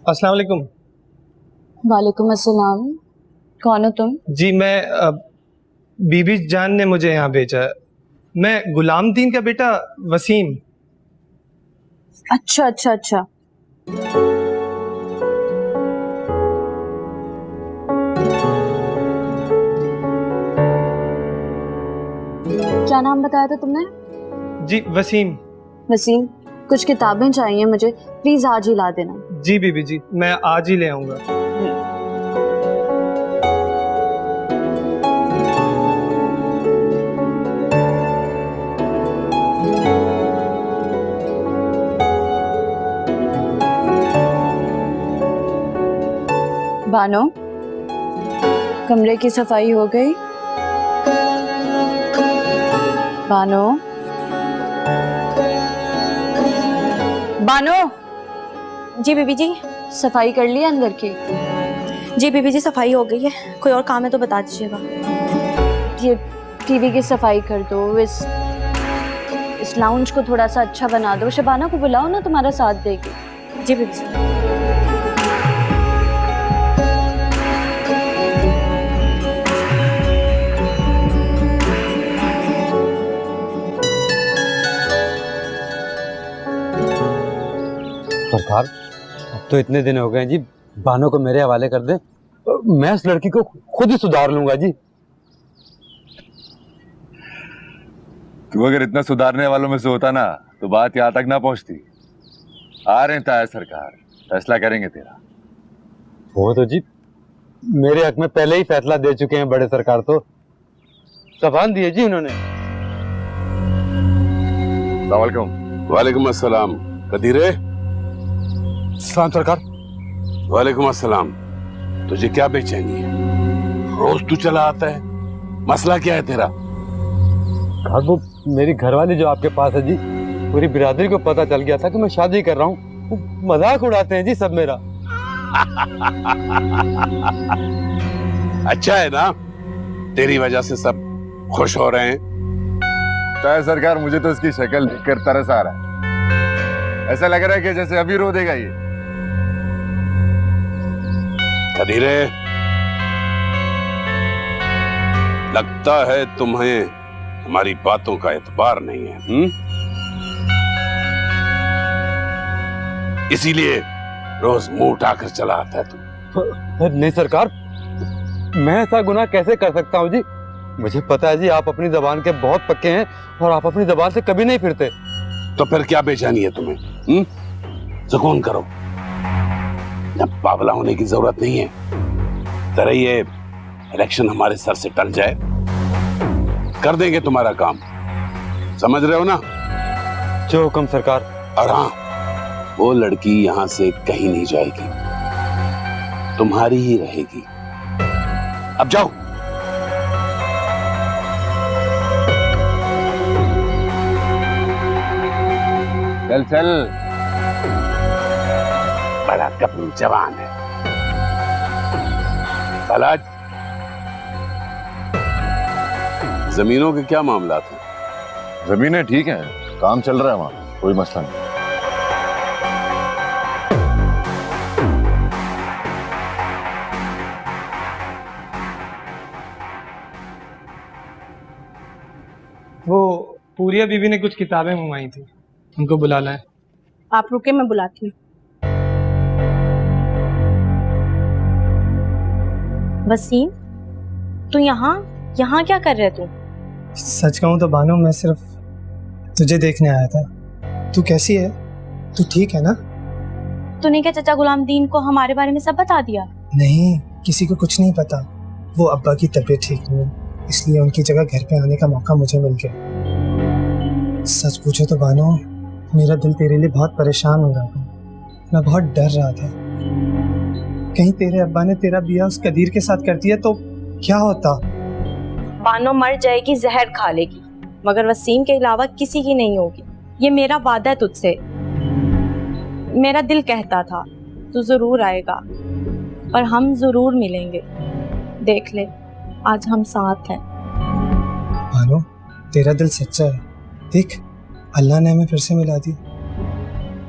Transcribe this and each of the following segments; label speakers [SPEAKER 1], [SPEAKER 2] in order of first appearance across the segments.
[SPEAKER 1] अस्सलाम वालेकुम।
[SPEAKER 2] वालेकुम अस्सलाम। कौन हो तुम?
[SPEAKER 1] जी मैं बीबी जान ने मुझे यहाँ भेजा है। मैं गुलाम दीन का बेटा वसीम।
[SPEAKER 2] अच्छा अच्छा अच्छा। क्या नाम बताया था तुमने?
[SPEAKER 1] जी वसीम।
[SPEAKER 2] वसीम। कुछ किताबें चाहिए मुझे, प्लीज आज ही ला देना।
[SPEAKER 1] जी बीबी जी, मैं आज ही ले आऊँगा।
[SPEAKER 2] बानो, कमरे की सफाई हो गई? बानो, बानो,
[SPEAKER 3] जी बीबी जी।
[SPEAKER 2] सफाई कर ली अंदर की?
[SPEAKER 3] जी बीबी जी, सफाई हो गई है। कोई और काम है तो बता दीजिएगा।
[SPEAKER 2] ये टीवी की सफाई कर दो, इस लाउंज को थोड़ा सा अच्छा बना दो। शबाना को बुलाओ ना, तुम्हारा साथ देगी।
[SPEAKER 3] जी बीबी जी।
[SPEAKER 4] सरकार, अब तो इतने दिन हो गए जी, बानो को मेरे हवाले कर दे। मैं उस लड़की को खुद ही सुधार लूंगा जी।
[SPEAKER 5] तू अगर इतना सुधारने वालों में से होता ना तो बात यहाँ तक ना पहुंचती। आ रहे हैं ताया सरकार, फैसला करेंगे तेरा।
[SPEAKER 4] वो तो जी मेरे हक में पहले ही फैसला दे चुके हैं बड़े सरकार, तो जबान दिए जी उन्होंने।
[SPEAKER 5] अस्सलाम वालेकुम।
[SPEAKER 6] वालेकुम अस्सलाम। कदीरे।
[SPEAKER 4] सलाम सरकार।
[SPEAKER 6] वालेकुम अस्सलाम। तुझे क्या बेचैनी है? रोज तू चला आता है, मसला क्या है तेरा?
[SPEAKER 4] वो मेरी घरवाली जो आपके पास है जी, पूरी बिरादरी को पता चल गया था कि मैं शादी कर रहा हूँ। मजाक उड़ाते हैं जी सब मेरा।
[SPEAKER 6] अच्छा है ना, तेरी वजह से सब खुश हो रहे हैं।
[SPEAKER 5] ताया सरकार, मुझे तो इसकी शक्ल देखकर तरस आ रहा है। ऐसा लग रहा है कि जैसे अभी रो देगा ये।
[SPEAKER 6] कदीरे, लगता है तुम्हें हमारी बातों का एतबार नहीं है। इसीलिए रोज मुंह उठाकर चला आता है तुम।
[SPEAKER 4] नहीं सरकार, मैं ऐसा गुनाह कैसे कर सकता हूँ जी? मुझे पता है जी, आप अपनी जबान के बहुत पक्के हैं और आप अपनी जबान से कभी नहीं फिरते।
[SPEAKER 6] तो फिर क्या बेचैनी है तुम्हें? सुकून करो, अब बावला होने की जरूरत नहीं है। तेरा ये इलेक्शन हमारे सर से टल जाए, कर देंगे तुम्हारा काम। समझ रहे हो ना?
[SPEAKER 4] जो हुक्म सरकार।
[SPEAKER 6] और हाँ, वो लड़की यहां से कहीं नहीं जाएगी, तुम्हारी ही रहेगी। अब जाओ।
[SPEAKER 5] चल चल।
[SPEAKER 6] बड़ा कपनी जवान है। फलाज, जमीनों के क्या मामला थे?
[SPEAKER 5] जमीनें ठीक हैं, काम चल रहा है वहां, कोई मसला नहीं।
[SPEAKER 1] वो पूरिया बीबी ने कुछ किताबें मंगवाई थी, उनको बुलाना है।
[SPEAKER 3] आप रुके, मैं बुलाती हूँ। वसीम, तू यहाँ यहाँ क्या कर रहे तू?
[SPEAKER 1] सच कहूँ तो बानो, मैं सिर्फ तुझे देखने आया था। तू कैसी है? तू ठीक है ना?
[SPEAKER 3] तूने क्या चाचा गुलाम दीन को हमारे बारे में सब बता दिया?
[SPEAKER 1] नहीं, किसी को कुछ नहीं पता। वो अब्बा की तबीयत ठीक नहीं है, इसलिए उनकी जगह घर पे आने का मौका मुझे मिल गया। सच पूछो तो बानो, मेरा दिल तेरे लिए बहुत परेशान हो रहा था। मैं बहुत डर रहा था, कहीं तेरे अब्बा ने तेरा बिया उस कदीर के साथ कर दिया तो क्या होता।
[SPEAKER 3] बानो मर जाएगी, जहर खा लेगी, मगर वसीम के अलावा किसी की नहीं होगी। ये मेरा वादा है तुझसे। मेरा दिल कहता था तू जरूर आएगा और हम जरूर मिलेंगे। देख ले, आज हम साथ हैं।
[SPEAKER 1] बानो, तेरा दिल सच्चा है। देख, अल्लाह ने हमें फिर से मिला दी।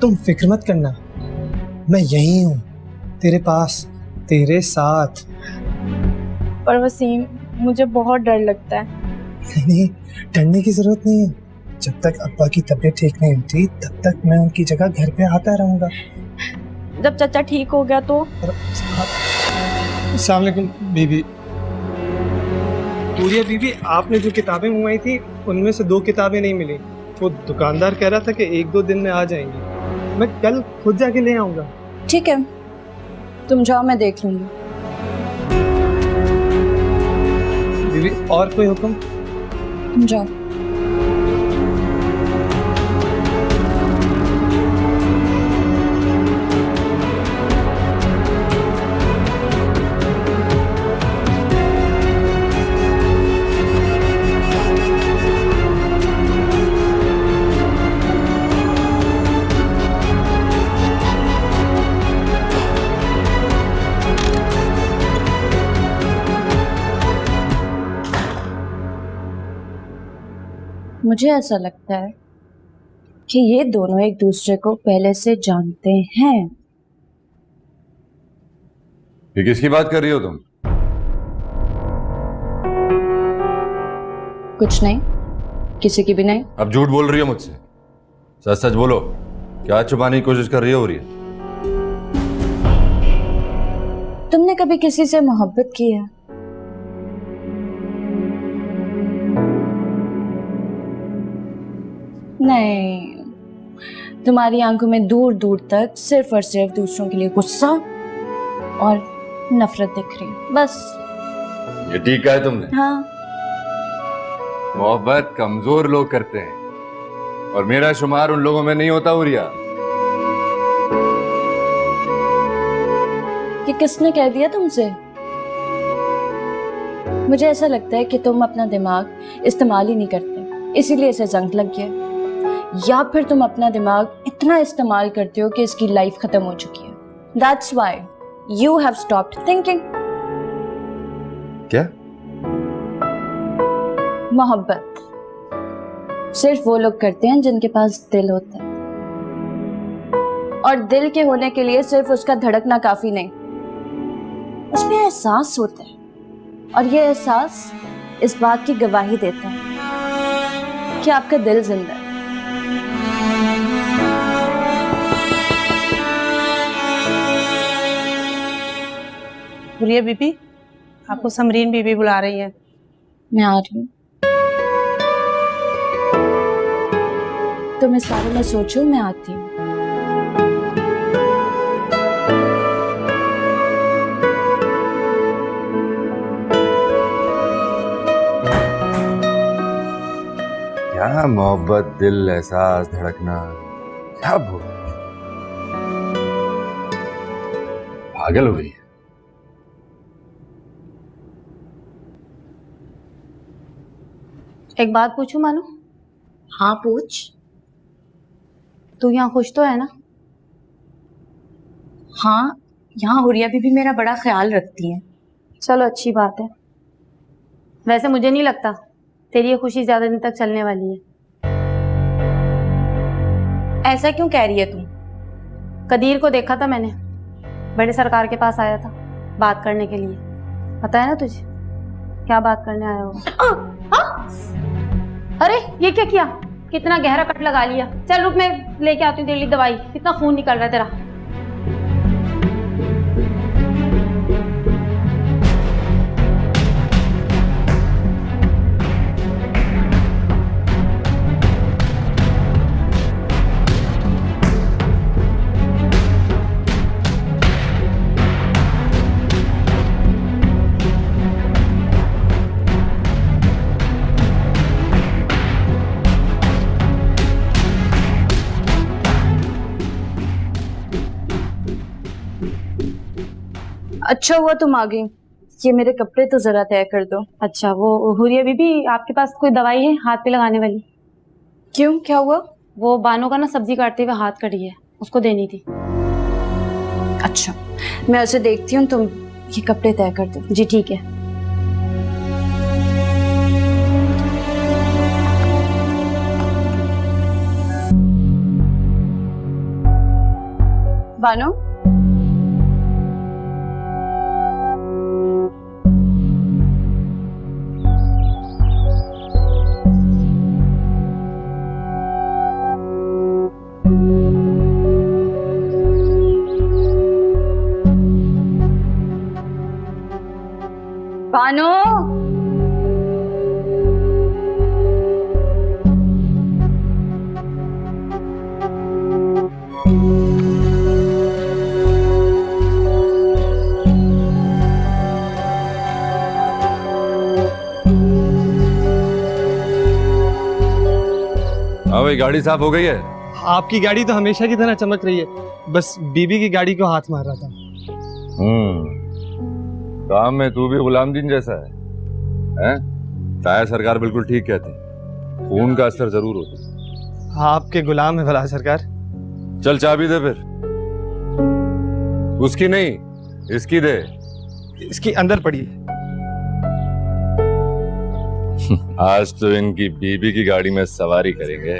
[SPEAKER 1] तुम फिक्र मत करना, मैं यहीं हूँ। तेरे पास, तेरे साथ।
[SPEAKER 3] पर वसीम, मुझे बहुत डर लगता है।
[SPEAKER 1] नहीं, डरने की जरूरत नहीं है। जब तक अब्बा की तबीयत ठीक नहीं होती तब तक मैं उनकी जगह घर पे आता रहूंगा।
[SPEAKER 3] जब चाचा ठीक हो गया तो?
[SPEAKER 1] अस्सलाम वालेकुम बीबी। पूरिया बीबी, आपने जो किताबें मंगवाई थी उनमें से 2 किताबें नहीं मिली। वो दुकानदार कह रहा था कि 1-2 दिन में आ जाएंगी। मैं कल खुद जाके ले आऊंगा।
[SPEAKER 2] ठीक है, तुम जाओ, मैं देख लूंगी।
[SPEAKER 1] बीबी, और कोई हुक्म?
[SPEAKER 2] तुम जाओ। मुझे ऐसा लगता है कि ये दोनों एक दूसरे को पहले से जानते हैं।
[SPEAKER 5] ये किसकी बात कर रही हो तुम?
[SPEAKER 2] कुछ नहीं, किसी की भी नहीं।
[SPEAKER 5] अब झूठ बोल रही हो मुझसे? सच सच बोलो, क्या छुपाने की कोशिश कर रही हो? रिया,
[SPEAKER 2] तुमने कभी किसी से मोहब्बत की है? नहीं, तुम्हारी आंखों में दूर दूर तक सिर्फ और सिर्फ दूसरों के लिए गुस्सा और नफरत दिख रही है, बस।
[SPEAKER 5] ये ठीक है तुमने।
[SPEAKER 2] हाँ,
[SPEAKER 5] मोहब्बत कमजोर लोग करते हैं और मेरा शुमार उन लोगों में नहीं होता। उरिया,
[SPEAKER 2] ये किसने कह दिया तुमसे? मुझे ऐसा लगता है कि तुम अपना दिमाग इस्तेमाल ही नहीं करते, इसीलिए इसे जंग लग गया। या फिर तुम अपना दिमाग इतना इस्तेमाल करते हो कि इसकी लाइफ खत्म हो चुकी है। That's why you have stopped thinking.
[SPEAKER 5] क्या?
[SPEAKER 2] मोहब्बत सिर्फ वो लोग करते हैं जिनके पास दिल होता है, और दिल के होने के लिए सिर्फ उसका धड़कना काफी नहीं, उसमें एहसास होता है, और ये एहसास इस बात की गवाही देता है कि आपका दिल जिंदा है।
[SPEAKER 7] पूरिया बीबी, आपको समरीन बीबी बुला रही है।
[SPEAKER 2] मैं आ रही हूँ। तुम इस बारे में सोचो, मैं आती हूँ।
[SPEAKER 5] क्या मोहब्बत, दिल, एहसास, धड़कना, क्या बोल? पागल हो गई है।
[SPEAKER 8] एक बात पूछूं मानो?
[SPEAKER 2] हाँ, पूछ।
[SPEAKER 8] तू यहाँ खुश तो है ना?
[SPEAKER 2] हाँ, यहाँ हुरिया भी मेरा बड़ा ख्याल रखती हैं।
[SPEAKER 8] चलो, अच्छी बात है। वैसे मुझे नहीं लगता तेरी ये खुशी ज्यादा दिन तक चलने वाली है।
[SPEAKER 2] ऐसा क्यों कह रही है तुम?
[SPEAKER 8] कदीर को देखा था मैंने, बड़े सरकार के पास आया था बात करने के लिए। पता है ना तुझे क्या बात करने आया होगा? अरे ये क्या किया? कितना गहरा कट लगा लिया। चल रुक, मैं लेके आती हूँ तेरे लिए दवाई। कितना खून निकल रहा है तेरा।
[SPEAKER 2] अच्छा हुआ तुम आ गई। ये मेरे कपड़े तो जरा तय कर दो।
[SPEAKER 8] अच्छा, वो हुरिया बीबी, आपके पास कोई दवाई है हाथ पे लगाने वाली?
[SPEAKER 2] क्यों, क्या हुआ?
[SPEAKER 8] वो बानो का ना सब्जी काटते हुए हाथ कटी है, उसको देनी थी।
[SPEAKER 2] अच्छा, मैं उसे देखती हूँ, तुम ये कपड़े तय कर दो।
[SPEAKER 8] जी ठीक है।
[SPEAKER 2] बानो, बानो,
[SPEAKER 5] हाँ भाई, गाड़ी साफ हो गई है।
[SPEAKER 1] आपकी गाड़ी तो हमेशा की तरह चमक रही है, बस बीबी की गाड़ी को हाथ मार रहा था।
[SPEAKER 5] काम में तू भी गुलामदीन जैसा है? ताया सरकार बिल्कुल ठीक कहते हैं, खून का असर जरूर होता है।
[SPEAKER 1] आपके गुलाम है भला सरकार।
[SPEAKER 5] चल चाबी दे फिर। उसकी नहीं, इसकी दे।
[SPEAKER 1] इसकी अंदर पड़ी है।
[SPEAKER 5] आज तो इनकी बीबी की गाड़ी में सवारी करेंगे।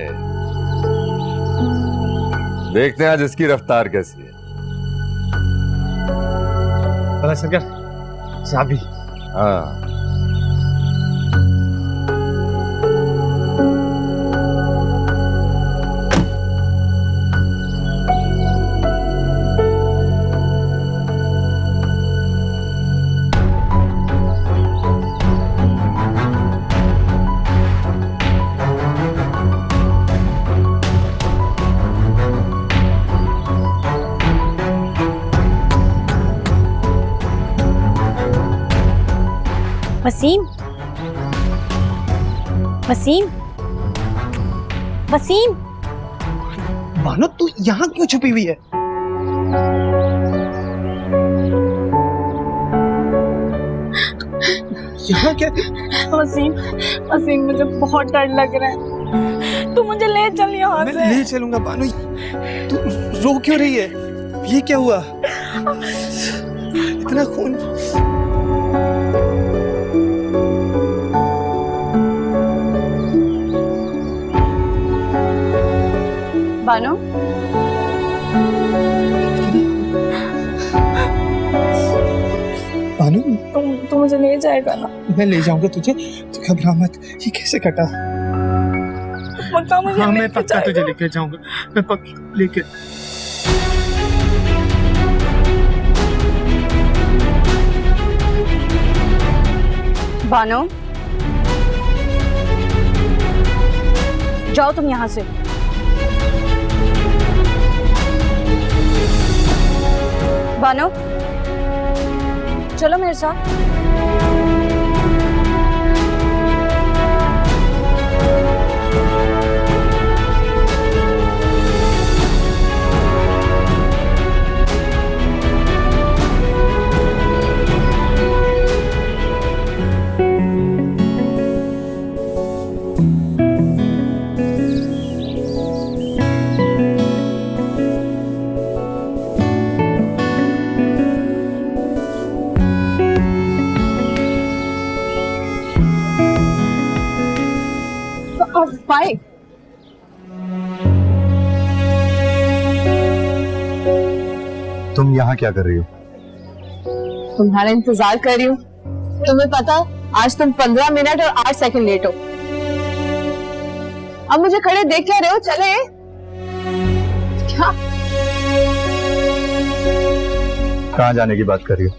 [SPEAKER 5] देखते हैं आज इसकी रफ्तार कैसी है।
[SPEAKER 1] भला सरकार, चाबी।
[SPEAKER 5] हाँ,
[SPEAKER 3] वसीम, वसीम, वसीम,
[SPEAKER 1] बानो तू यहाँ क्यों छुपी हुई है? यहाँ क्या?
[SPEAKER 3] वसीम, वसीम मुझे बहुत डर लग रहा है, तू मुझे ले चल यहाँ
[SPEAKER 1] मैं
[SPEAKER 3] से।
[SPEAKER 1] ले चलूंगा बानो। तू रो क्यों रही है? ये क्या हुआ? इतना खून।
[SPEAKER 2] बानो,
[SPEAKER 1] बानो,
[SPEAKER 3] तू मुझे ले जाएगा ना?
[SPEAKER 1] मैं ले जाऊंगा तुझे, तू घबरा मत। ये कैसे कटा?
[SPEAKER 3] पक्का मुझे
[SPEAKER 1] हाँ, मैं
[SPEAKER 3] लेके
[SPEAKER 1] पक्का तुझे
[SPEAKER 3] जाएगा?
[SPEAKER 1] लेके जाऊंगा। मैं पक्का लेके।
[SPEAKER 2] बानो, जाओ तुम यहाँ से। बानो, चलो मेरे साथ। Why?
[SPEAKER 9] तुम यहाँ क्या कर रही हो?
[SPEAKER 8] तुम्हारा इंतजार कर रही हूँ। तुम्हें पता, आज तुम 15 मिनट और 8 सेकंड लेट हो। अब मुझे खड़े देख क्या रहे हो? चले क्या?
[SPEAKER 9] कहाँ जाने की बात कर रही हो?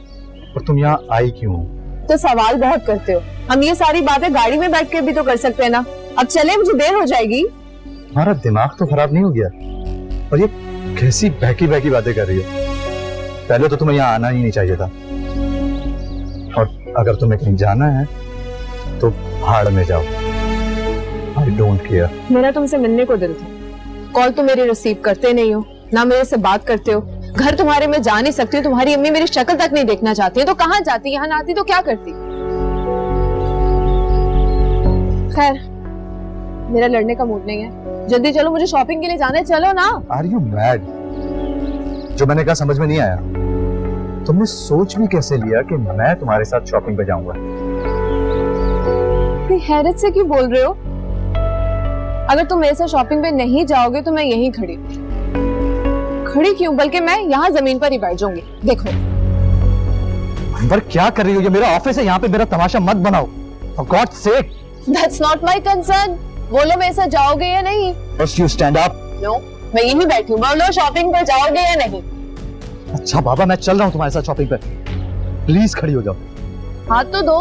[SPEAKER 9] और तुम यहाँ आई क्यों हो?
[SPEAKER 8] तो सवाल बहुत करते हो। हम ये सारी बातें गाड़ी में बैठ के भी तो कर सकते हैं ना। अब चले, मुझे देर हो जाएगी।
[SPEAKER 9] तुम्हारा दिमाग तो खराब नहीं हो गया? और ये कैसी बहकी बहकी बातें कर रही हो? पहले तो तुम्हें यहाँ आना ही नहीं चाहिए था। और अगर तुम्हें कहीं जाना है तो भाड़ में जाओ। I don't care.
[SPEAKER 8] मेरा तुमसे मिलने को दिल था। कॉल तो मेरी रिसीव करते नहीं हो, ना मेरे से बात करते हो। घर तुम्हारे में जा नहीं सकती, तुम्हारी अम्मी मेरी शक्ल तक नहीं देखना चाहती है, तो कहाँ जाती? यहाँ ना आती तो क्या करती? खैर, मेरा लड़ने का मूड नहीं है। जल्दी चलो, मुझे शॉपिंग के लिए जाना है। चलो ना।
[SPEAKER 9] Are you mad? जो मैंने कहा समझ में नहीं आया? तुमने सोच भी कैसे लिया कि मैं तुम्हारे साथ शॉपिंग पे जाऊंगा?
[SPEAKER 8] हैरत से क्यों बोल रहे हो? अगर तुम मेरे साथ शॉपिंग पे नहीं जाओगे तो मैं यहीं खड़ी क्यों, बल्कि मैं यहाँ जमीन पर ही बैठ जाऊंगी। देखो।
[SPEAKER 9] पर क्या कर रही हो? ये मेरा ऑफिस है, यहाँ पे मेरा तमाशा मत बनाओ। For God's sake.
[SPEAKER 8] That's not my concern. बोलो मेरे साथ जाओगे या नहीं?
[SPEAKER 9] First you stand up.
[SPEAKER 8] No, मैं यहीं बैठी हूँ। बोलो शॉपिंग पर जाओगे या नहीं?
[SPEAKER 9] अच्छा बाबा, मैं चल रहा हूँ तुम्हारे साथ शॉपिंग पे। प्लीज खड़ी हो जाओ।
[SPEAKER 2] हाथ तो दो।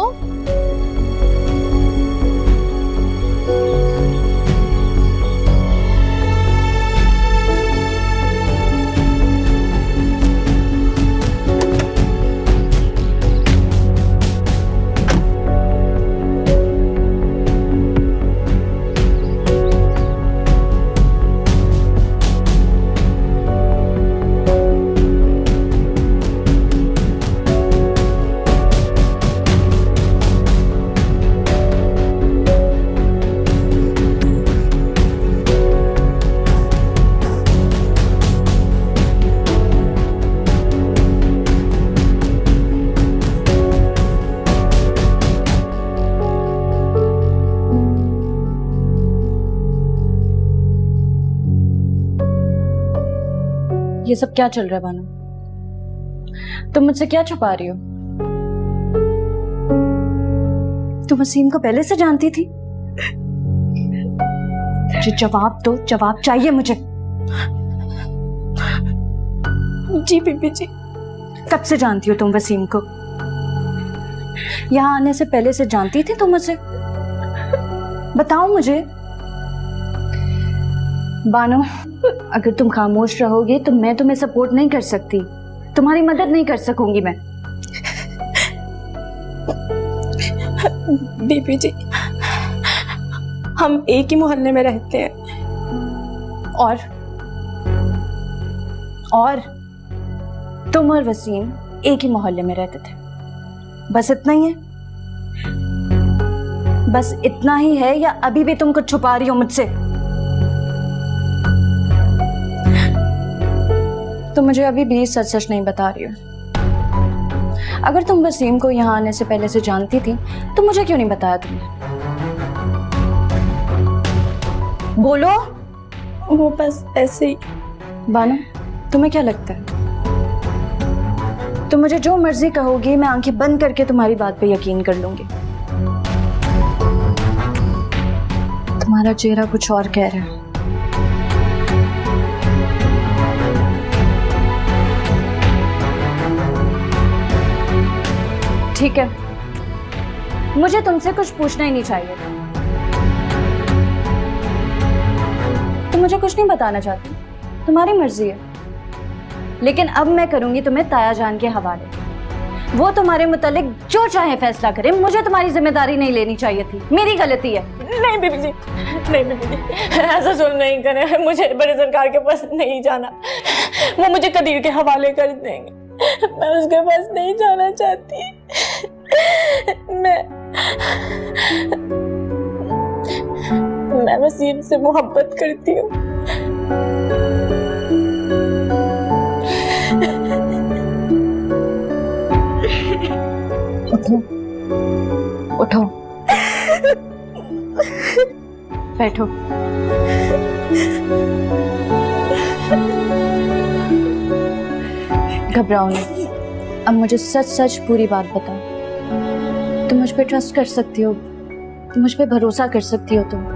[SPEAKER 2] ये सब क्या चल रहा है बानो? तुम मुझसे क्या छुपा रही हो? तुम वसीम को पहले से जानती थी? मुझे जवाब दो, जवाब चाहिए मुझे।
[SPEAKER 3] जी बीबी जी।
[SPEAKER 2] कब से जानती हो तुम वसीम को? यहाँ आने से पहले से जानती थी तुम मुझे? बताओ मुझे। बानो, अगर तुम खामोश रहोगे तो मैं तुम्हें सपोर्ट नहीं कर सकती, तुम्हारी मदद नहीं कर सकूंगी मैं।
[SPEAKER 3] बीबी जी, हम एक ही मोहल्ले में रहते हैं।
[SPEAKER 2] और तुम और वसीम एक ही मोहल्ले में रहते थे, बस इतना ही है? बस इतना ही है या अभी भी तुम कुछ छुपा रही हो मुझसे? तुम मुझे अभी भी सच सच नहीं बता रही हो। अगर तुम वसीम को यहाँ आने से पहले से जानती थी तो मुझे क्यों नहीं बताया तुमने? बोलो।
[SPEAKER 3] वो बस ऐसे ही।
[SPEAKER 2] बानो, तुम्हें क्या लगता है तुम मुझे जो मर्जी कहोगी मैं आंखें बंद करके तुम्हारी बात पे यकीन कर लूंगी? तुम्हारा चेहरा कुछ और कह रहा है। ठीक है, मुझे तुमसे कुछ पूछना ही नहीं चाहिए। तुम मुझे कुछ नहीं बताना चाहती, तुम्हारी मर्जी है। लेकिन अब मैं करूंगी तुम्हें ताया जान के हवाले। वो तुम्हारे मुतालिक जो चाहे फैसला करे, मुझे तुम्हारी जिम्मेदारी नहीं लेनी चाहिए थी। मेरी गलती है।
[SPEAKER 3] नहीं बीबी जी, नहीं बीबी जी, ऐसा सुन नहीं करें। मुझे बड़े सरकार के पास नहीं जाना। वो मुझे कदीर के हवाले कर देंगे। मैं उसके पास नहीं जाना चाहती। मैं वसीम से मोहब्बत करती हूँ।
[SPEAKER 2] उठो, उठो, बैठो। घबराओ नहीं। अब मुझे सच सच पूरी बात बताओ। तुम मुझ पे ट्रस्ट कर सकती हो, तुम मुझ पे भरोसा कर सकती हो। तुम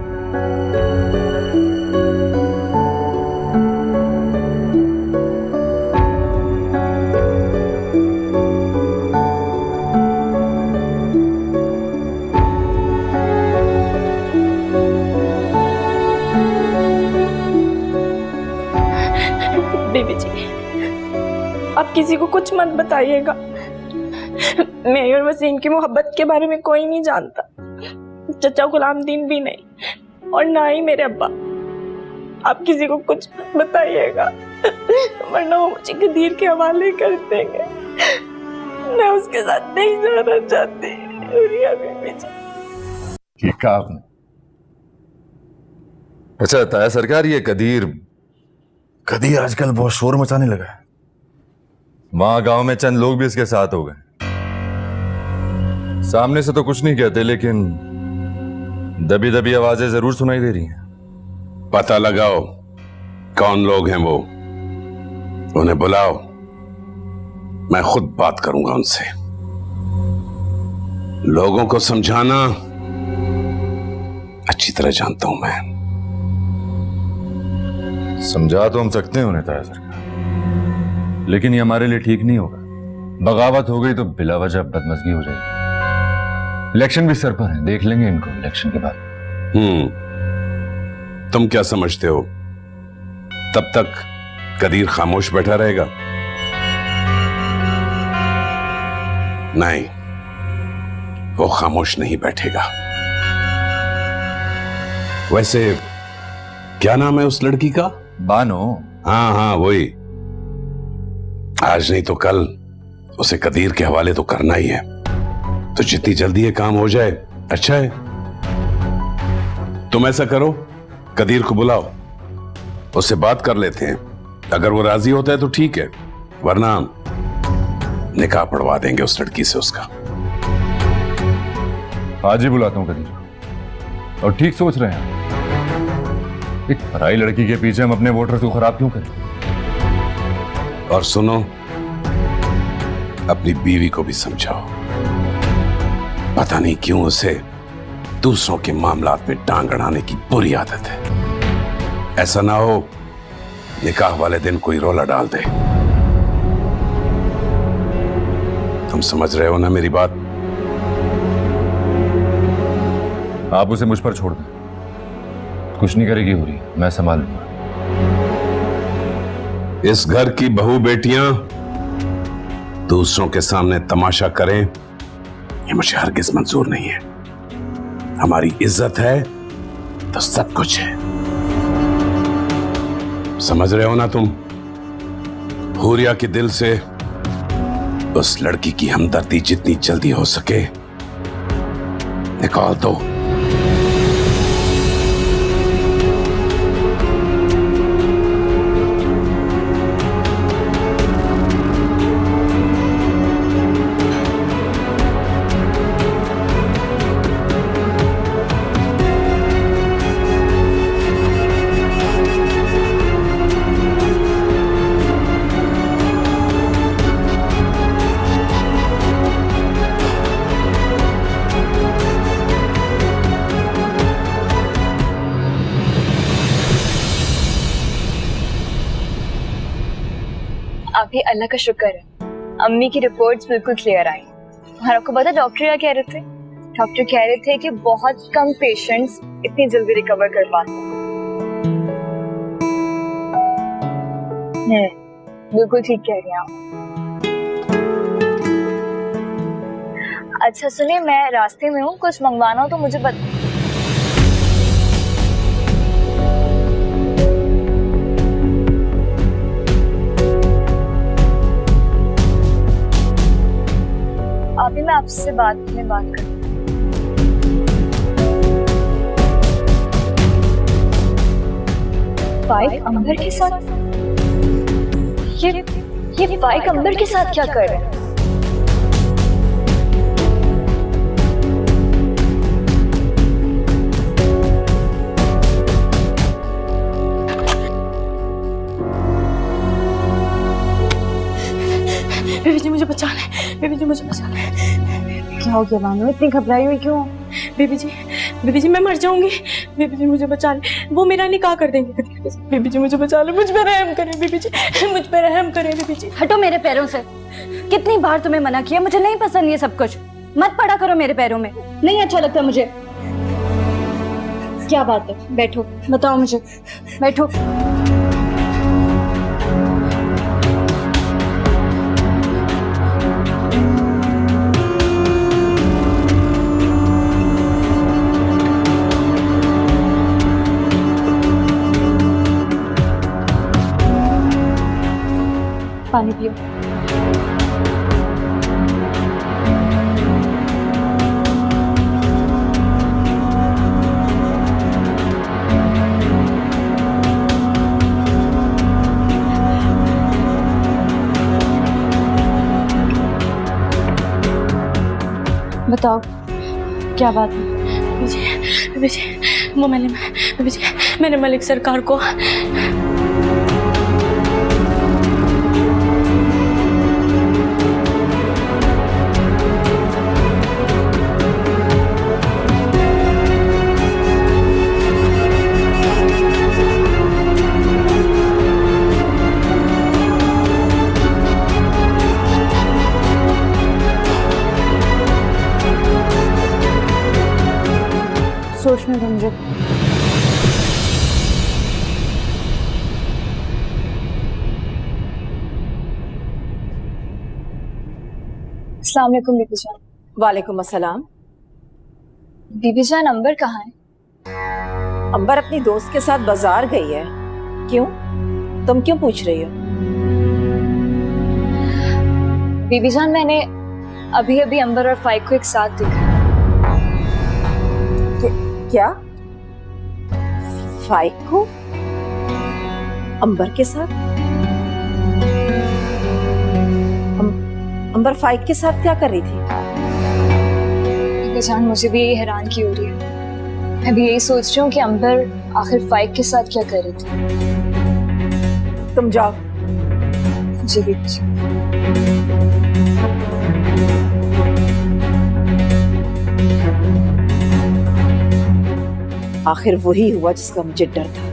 [SPEAKER 3] बीबी जी, आप किसी को कुछ मत बताइएगा। मैं और वसीम की मोहब्बत के बारे में कोई नहीं जानता। चचा गुलामदीन भी नहीं, और ना ही मेरे अब्बा। आप किसी को कुछ मत बताइएगा, वरना वो मुझे कदीर के हवाले कर देंगे। मैं उसके साथ नहीं जाना चाहती। बीबी जी,
[SPEAKER 5] ठीक कहा आपने। अच्छा ताया सरकार, ये कदीर आजकल बहुत शोर मचाने लगा है। वहां गांव में चंद लोग भी इसके साथ हो गए। सामने से तो कुछ नहीं कहते, लेकिन दबी दबी आवाजें जरूर सुनाई दे रही हैं।
[SPEAKER 6] पता लगाओ कौन लोग हैं वो, उन्हें बुलाओ, मैं खुद बात करूंगा उनसे। लोगों को समझाना अच्छी तरह जानता हूं मैं।
[SPEAKER 5] समझा तो हम सकते हैं उन्हें ताया सरकार, लेकिन ये हमारे लिए ठीक नहीं होगा। बगावत हो गई तो बिला वजह बदमज़गी हो जाएगी। इलेक्शन भी सर पर है, देख लेंगे इनको इलेक्शन के बाद।
[SPEAKER 6] तुम क्या समझते हो तब तक कदीर खामोश बैठा रहेगा? नहीं, वो खामोश नहीं बैठेगा। वैसे क्या नाम है उस लड़की का?
[SPEAKER 5] बानो।
[SPEAKER 6] हाँ हाँ वही। आज नहीं तो कल उसे कदीर के हवाले तो करना ही है, तो जितनी जल्दी ये काम हो जाए अच्छा है। तुम ऐसा करो, कदीर को बुलाओ, उससे बात कर लेते हैं। अगर वो राजी होता है तो ठीक है, वरना निकाह पढ़वा देंगे उस लड़की से उसका।
[SPEAKER 5] आज ही बुलाता हूँ कदीर। और ठीक सोच रहे हैं, एक पराई लड़की के पीछे हम अपने वोटर्स को खराब क्यों करें?
[SPEAKER 6] और सुनो, अपनी बीवी को भी समझाओ, पता नहीं क्यों उसे दूसरों के मामलात में टांग अड़ाने की बुरी आदत है। ऐसा ना हो निकाह वाले दिन कोई रोला डाल दे। तुम समझ रहे हो ना मेरी बात?
[SPEAKER 5] आप उसे मुझ पर छोड़ दें, कुछ नहीं करेगी हो रही, मैं संभाल लूंगा।
[SPEAKER 6] इस घर की बहू बेटियां दूसरों के सामने तमाशा करें, ये मुझे हरगिज मंजूर नहीं है। हमारी इज्जत है तो सब कुछ है। समझ रहे हो ना तुम? हुरिया के दिल से उस लड़की की हमदर्दी जितनी जल्दी हो सके निकाल दो।
[SPEAKER 2] अभी अल्लाह का शुक्र है, अम्मी की रिपोर्ट्स बिल्कुल क्लियर आई। और आपको पता डॉक्टर क्या कह रहे थे? डॉक्टर कह रहे थे कि बहुत कम पेशेंट्स इतनी जल्दी रिकवर कर पाते हैं। बिल्कुल ठीक कह रही हैं आप। अच्छा सुनिए, मैं रास्ते में हूँ, कुछ मंगवाना हो तो मुझे बता। अभी मैं आपसे बात कर। फाइक अंबर के साथ? ये फाइक अंबर के साथ क्या कर रहे हैं?
[SPEAKER 3] बेबी जी मुझे बचाना है, बेबी जी मुझे बचाना है।
[SPEAKER 2] क्या हो गया बानो, इतनी घबराई हुई क्यों?
[SPEAKER 3] बेबी जी मैं मर जाऊंगी। बेबी जी मुझे बचा ले, वो मेरा निकाह कर देंगे कदीर के साथ। बेबी जी मुझे बचा ले, मुझ पे रहम करें बेबी जी, मुझ पे रहम करें बेबी जी।
[SPEAKER 2] हटो मेरे पैरों से। कितनी बार तुम्हें मना किया, मुझे नहीं पसंद ये सब कुछ। मत पड़ा करो मेरे पैरों में, नहीं अच्छा लगता मुझे। क्या बात है? बैठो, बताओ मुझे, बैठो। पानी पियो। बताओ क्या बात है?
[SPEAKER 3] बेबी जी वो मैंने मलिक सरकार को
[SPEAKER 2] होश में गुम रही। अस्सलाम वालेकुम बीबी जान।
[SPEAKER 10] वालेकुम अस्सलाम।
[SPEAKER 2] बीबी जान, अंबर कहाँ है?
[SPEAKER 10] अंबर अपनी दोस्त के साथ बाजार गई है। क्यों? तुम क्यों पूछ रही हो?
[SPEAKER 2] बीबी जान, मैंने अभी अभी अंबर और फाइक को एक साथ देखा।
[SPEAKER 10] क्या? फाइक को अंबर के साथ? अंबर फाइक के साथ क्या कर रही थी?
[SPEAKER 2] बीबी जान, मुझे भी यही हैरान की हो रही है। मैं भी यही सोच रही हूँ कि अंबर आखिर फाइक के साथ क्या कर रही थी।
[SPEAKER 10] तुम जाओ।
[SPEAKER 2] जी बीबी जान।
[SPEAKER 10] आखिर वही हुआ जिसका मुझे डर था।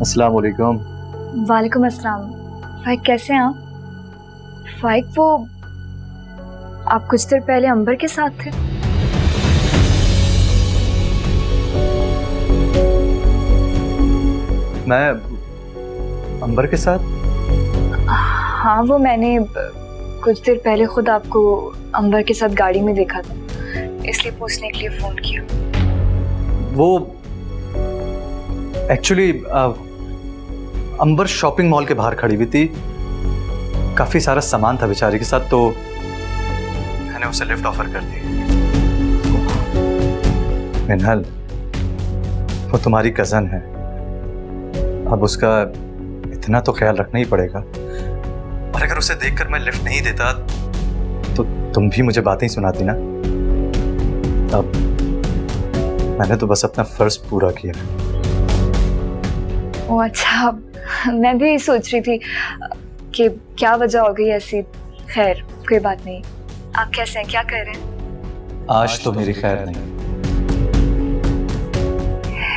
[SPEAKER 9] अस्सलाम वालेकुम।
[SPEAKER 2] वालेकुम अस्सलाम। फाइक, कैसे हैं आप? फाइक, वो आप कुछ देर पहले अंबर के साथ थे।
[SPEAKER 9] मैं अंबर के साथ?
[SPEAKER 2] हाँ, वो मैंने कुछ देर पहले खुद आपको अंबर के साथ गाड़ी में देखा था, इसलिए पूछने के लिए फोन किया।
[SPEAKER 9] वो एक्चुअली अंबर शॉपिंग मॉल के बाहर खड़ी हुई थी। काफी सारा सामान था बेचारी के साथ, तो मैंने उसे लिफ्ट ऑफर कर दी। मिनहल, वो तुम्हारी कजन है, अब उसका इतना तो ख्याल रखना ही पड़ेगा। और अगर उसे देखकर मैं लिफ्ट नहीं देता तो तुम भी मुझे बातें ही सुनाती ना। अब मैंने तो बस अपना फर्ज पूरा किया।
[SPEAKER 2] ओ अच्छा, मैं भी सोच रही थी कि क्या वजह हो गई ऐसी। खैर, कोई बात नहीं। आप कैसे हैं? क्या कर रहे हैं?
[SPEAKER 9] आज तो मेरी खैर नहीं।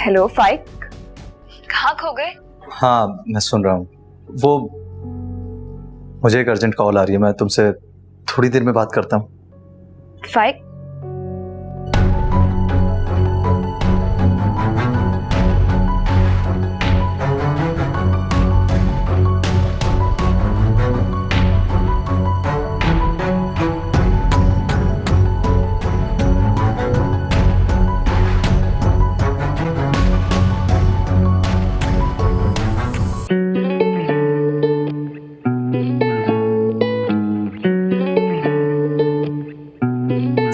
[SPEAKER 2] हेलो फाइक, कहाँ खो गए?
[SPEAKER 9] हाँ, मैं सुन रहा हूँ। वो मुझे एक अर्जेंट कॉल आ रही है, मैं तुमसे थोड़ी देर में बात करता हूँ।
[SPEAKER 2] फाइक,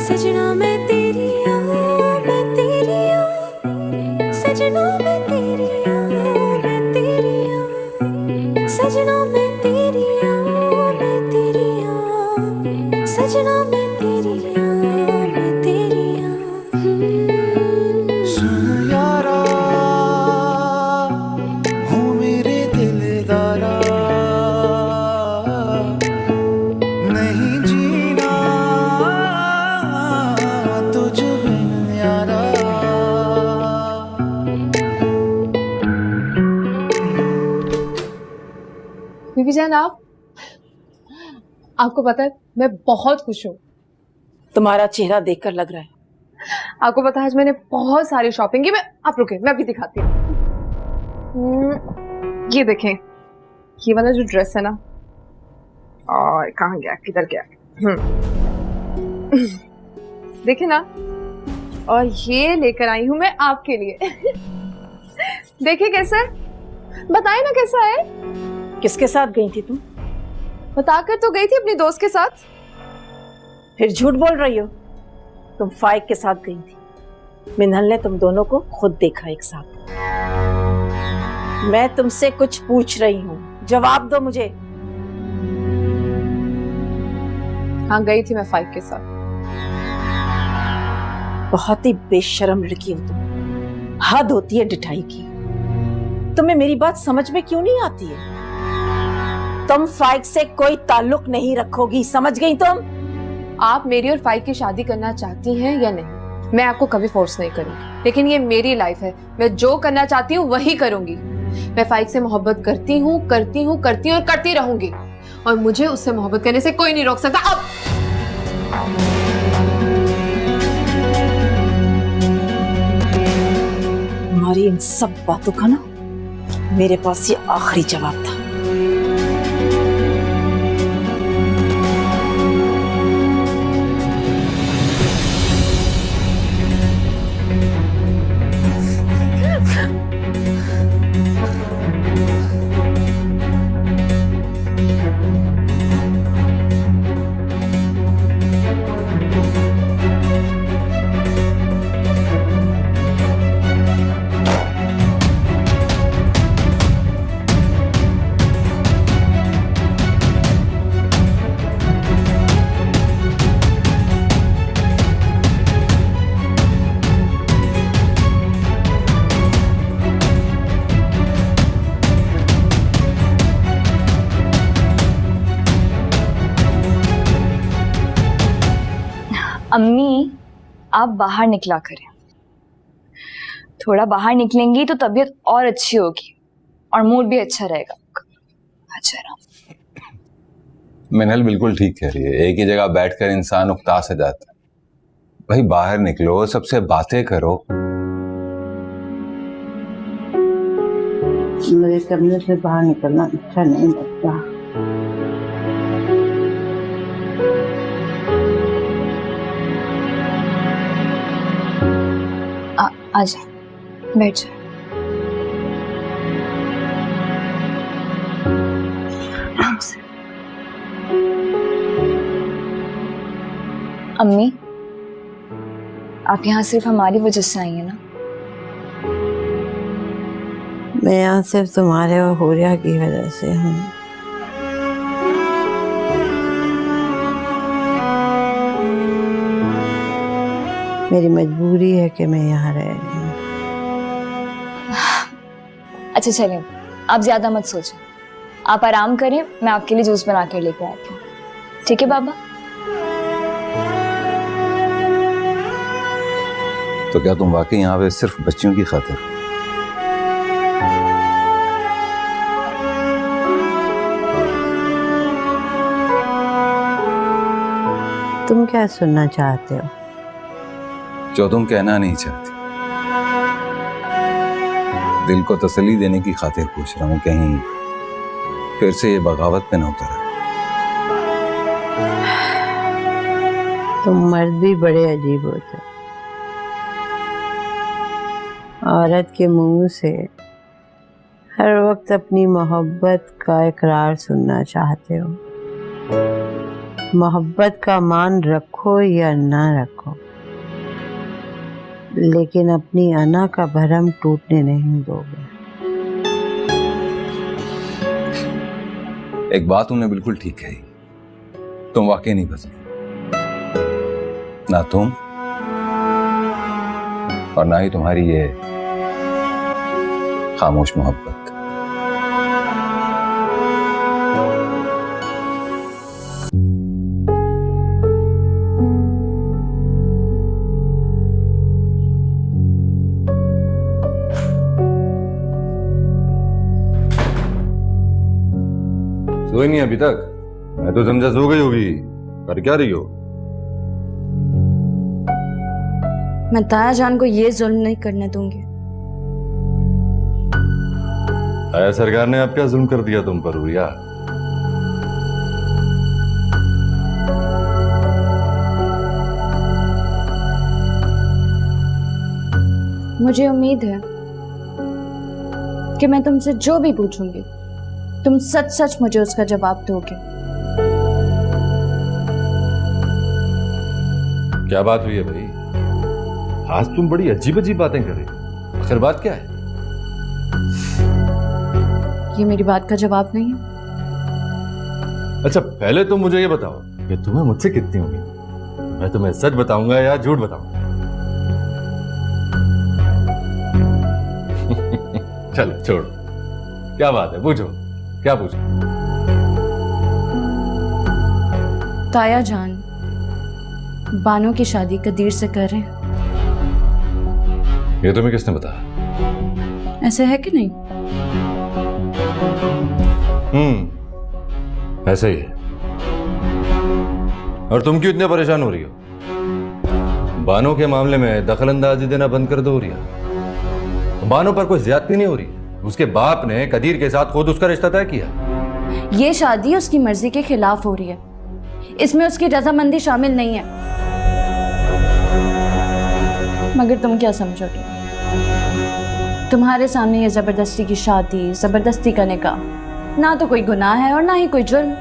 [SPEAKER 11] सजना मैं तेरी सजना मैं तेरी सजना मैं तेरी सजना मैं तेरी
[SPEAKER 12] सुन यारा हूँ मेरे दिलदारा, नहीं जीना तुझ बिन यारा।
[SPEAKER 2] बीबी जान, आप
[SPEAKER 13] आपको पता है मैं बहुत खुश हूँ।
[SPEAKER 10] तुम्हारा चेहरा देखकर लग रहा है।
[SPEAKER 13] आपको पता है आज मैंने बहुत सारी शॉपिंग की। आप रुके, मैं अभी दिखाती हूँ। ये देखें, ये वाला जो ड्रेस है ना, और कहाँ गया, किधर गया? देखे ना, और ये लेकर आई हूँ मैं आपके लिए। देखिए कैसा है, बताए ना कैसा है।
[SPEAKER 10] किसके साथ गई थी तुम?
[SPEAKER 13] बताकर तो गई थी अपनी दोस्त के साथ।
[SPEAKER 10] फिर झूठ बोल रही हो। तुम फाइक के साथ गई थी। मिन्हल ने तुम दोनों को खुद देखा एक साथ। मैं तुमसे कुछ पूछ रही हूँ, जवाब दो मुझे।
[SPEAKER 13] हाँ गई थी मैं फाइक के साथ।
[SPEAKER 10] बहुत ही बेशर्म लड़की हो तुम। हद होती है डिठाई की। तुम्हें मेरी बात समझ में क्यों नहीं आती है? तुम फाइक से कोई ताल्लुक नहीं रखोगी, समझ गई तुम?
[SPEAKER 13] आप मेरी और फाइक की शादी करना चाहती हैं या नहीं, मैं आपको कभी फोर्स नहीं करूंगी, लेकिन ये मेरी लाइफ है। मैं जो करना चाहती हूँ वही करूंगी। मैं फाइक से मोहब्बत करती हूँ और करती रहूंगी, और मुझे उससे मोहब्बत करने से कोई नहीं रोक सकता। अब
[SPEAKER 10] तुम्हारी इन सब बातों का ना मेरे पास ये आखिरी जवाब था।
[SPEAKER 2] अम्मी आप बाहर निकला करें, थोड़ा बाहर निकलेंगी तो तबीयत और अच्छी होगी और मूड भी अच्छा रहेगा। अच्छा रहा।
[SPEAKER 5] मिनल बिल्कुल ठीक कह रही है, एक ही जगह बैठकर इंसान उकता से जाता है। भाई बाहर निकलो, सबसे बातें करो।
[SPEAKER 14] मेरे कमरे से बाहर निकलना अच्छा नहीं लगता।
[SPEAKER 2] आजा, बैठ जा। अम्मी आप यहाँ सिर्फ हमारी वजह से आई हैं ना?
[SPEAKER 14] मैं यहाँ सिर्फ तुम्हारे और हुरिया की वजह से हूँ। मेरी मजबूरी है कि मैं यहाँ रह रही हूँ।
[SPEAKER 2] अच्छा चलिए, आप ज्यादा मत सोचें, आप आराम करें, मैं आपके लिए जूस बना कर लेकर आती हूँ। ठीक है बाबा?
[SPEAKER 5] तो क्या तुम वाकई यहाँ पे सिर्फ बच्चियों की खातिर?
[SPEAKER 14] तुम क्या सुनना चाहते हो?
[SPEAKER 5] जो तुम कहना नहीं चाहती। दिल को तसल्ली देने की खातिर पूछ रहा हूँ, कहीं फिर से ये बगावत पे न उतरा।
[SPEAKER 14] तुम मर्द भी बड़े अजीब होते हो। औरत के मुंह से हर वक्त अपनी मोहब्बत का इकरार सुनना चाहते हो। मोहब्बत का मान रखो या ना रखो, लेकिन अपनी अना का भरम टूटने नहीं दोगे।
[SPEAKER 5] एक बात तुमने बिल्कुल ठीक कही, तुम वाकई नहीं बदली, ना तुम और ना ही तुम्हारी ये खामोश मोहब्बत। सोए नहीं अभी तक? मैं तो समझा सो गई होगी। कर क्या रही हो?
[SPEAKER 2] मैं ताया जान को ये जुल्म नहीं करने दूंगी।
[SPEAKER 5] आया सरकार ने आप क्या जुल्म कर दिया तुम पर हुरिया?
[SPEAKER 2] मुझे उम्मीद है कि मैं तुमसे जो भी पूछूंगी तुम सच सच मुझे उसका जवाब दोगे।
[SPEAKER 5] क्या बात हुई है भाई? आज तुम बड़ी अजीब अजीब बातें कर रही हो। आखिर बात क्या है?
[SPEAKER 2] ये मेरी बात का जवाब नहीं है।
[SPEAKER 5] अच्छा पहले तुम मुझे ये बताओ कि तुम्हें मुझसे कितनी उम्मीद? मैं तुम्हें सच बताऊंगा या झूठ बताऊंगा? चलो छोड़ो, क्या बात है, पूछो, क्या पूछो?
[SPEAKER 2] ताया जान बानो की शादी कदीर से कर रहे हैं।
[SPEAKER 5] ये तुम्हें किसने बताया?
[SPEAKER 2] ऐसे है कि नहीं?
[SPEAKER 5] ऐसे ही है। और तुम क्यों इतने परेशान हो रही हो? बानो के मामले में दखल अंदाजी देना बंद कर दो रिया। बानो पर कोई ज्यादती नहीं हो रही। उसके बाप ने कदीर के साथ खुद उसका रिश्ता तय किया।
[SPEAKER 2] ये शादी उसकी मर्जी के खिलाफ हो रही है, इसमें उसकी रजामंदी शामिल नहीं है। मगर तुम क्या समझोगे? तुम्हारे सामने ये जबरदस्ती की शादी, जबरदस्ती का निकाह ना तो कोई गुनाह है और ना ही कोई जुर्म।